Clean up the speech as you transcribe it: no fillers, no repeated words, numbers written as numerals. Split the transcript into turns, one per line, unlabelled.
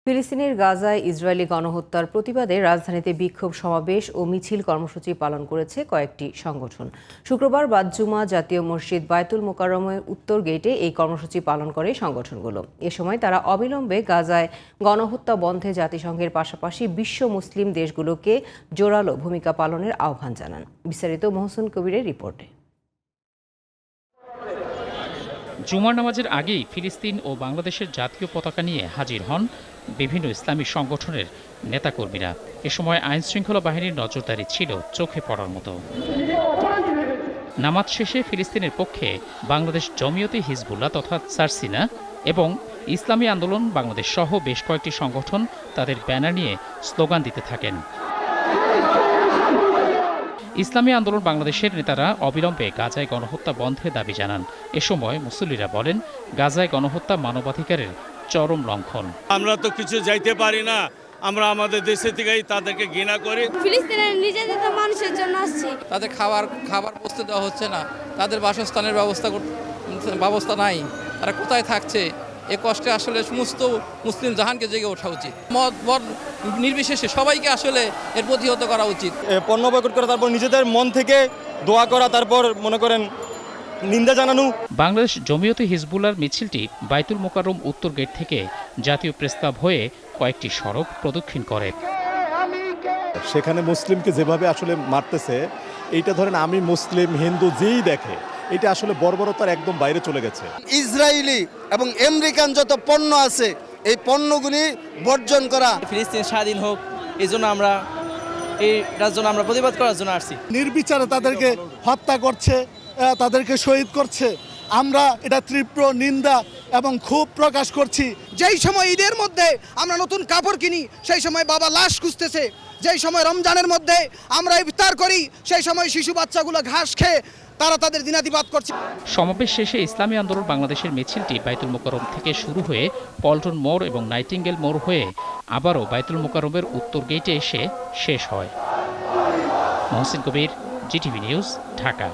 ফিলিস্তিনের গাজায় ইসরায়েলি গণহত্যার প্রতিবাদে রাজধানীতে বিক্ষোভ সমাবেশ ও মিছিল কর্মসূচি পালন করেছে কয়েকটি সংগঠন। শুক্রবার বাদ-জুমা জাতীয় মসজিদ বায়তুল মোকাররমের উত্তর গেটে এই কর্মসূচি পালন করে সংগঠনগুলো। এ সময় তারা অবিলম্বে গাজায় গণহত্যা বন্ধে জাতিসংঘের পাশাপাশি বিশ্ব মুসলিম দেশগুলোকে জোরালো ভূমিকা পালনের আহ্বান জানান। বিস্তারিত মহসিন কবিরের রিপোর্টে।
জুমার নামাজের আগেই ফিলিস্তিন ও বাংলাদেশের জাতীয় পতাকা নিয়ে হাজির হন বিভিন্ন ইসলামী সংগঠনের নেতাকর্মীরা। এ সময় আইনশৃঙ্খলা বাহিনীর নজরদারি ছিল চোখে পড়ার মতো। নামাজ শেষে ফিলিস্তিনের পক্ষে বাংলাদেশ জমিয়তে হিজবুল্লাহ তথা সারসিনা এবং ইসলামী আন্দোলন বাংলাদেশ সহ বেশ কয়েকটি সংগঠন তাদের ব্যানার নিয়ে স্লোগান দিতে থাকেন। ইসলামী আন্দোলন বাংলাদেশের নেতারা অবিলম্বে গাজায় গণহত্যা বন্ধে দাবি জানান। এ সময় মুসল্লিরা বলেন, গাজায় গণহত্যা মানবাধিকারের চরম লঙ্ঘন।
আমরা তো কিছু যাইতে পারি না, আমরা আমাদের দেশে থেকেই তাদেরকে ঘৃণা করি।
ফিলিস্তিনের নিজেদের মানুষের জন্য আসছি।
তাদের খাবার বস্তু দেওয়া হচ্ছে না, তাদের বাসস্থানের ব্যবস্থা নাই, তারা কোথায় থাকছে? এ কষ্টে আসলে সমস্ত মুসলিম জাহানকে জেগে ওঠা উচিত। মত নির্বিশেষে সবাইকে আসলে এর প্রতিহত করা উচিত।
পণ্য বয়কট করা, তারপর নিজেদের মন থেকে দোয়া করা, তারপর মনে করেন নিন্দা জানানো।
বাংলাদেশ জমিয়তে হিজবুল্লাহর মিছিলটি বায়তুল মোকাররম উত্তর গেট থেকে জাতীয় প্রেসক্লাব হয়ে কয়েকটি সড়ক প্রদক্ষিণ করে।
সেখানে মুসলিমকে যেভাবে আসলে মারতেছে, এইটা ধরেন আমি মুসলিম হিন্দু যেই দেখে এটা আসলে বর্বরতার একদম বাইরে চলে গেছে।
ইসরায়েলি এবং আমেরিকান যত পণ্য আছে এই পণ্যগুলি বর্জন করা।
ফিলিস্তিন স্বাধীন হোক, এই জন্য এইটার জন্য আমরা প্রতিবাদ করার জন্য আসছি।
নির্বিচারে তাদেরকে হত্যা করছে, তাদেরকে শহীদ করছে। আমরা এটা তীব্র নিন্দা এবং ক্ষোভ প্রকাশ করছি।
যেই সময় ঈদের মধ্যে আমরা নতুন কাপড় কিনি, সেই সময় বাবা লাশ খুঁজতেছে। যেই সময় রমজানের মধ্যে আমরা ইফতার করি, সেই সময় শিশু বাচ্চাগুলো ঘাস খেয়ে তারা তাদের দিনাতিপাত করছে।
সমাবেশ শেষে ইসলামী আন্দোলন বাংলাদেশের মিছিলটি বায়তুল মোকাররম থেকে শুরু হয়ে পল্টন মোড় এবং নাইটিঙ্গেল মোড় হয়ে আবারও বায়তুল মোকাররমের উত্তর গেটে এসে শেষ হয়। মহসিন কবির, জিটিভি নিউজ, ঢাকা।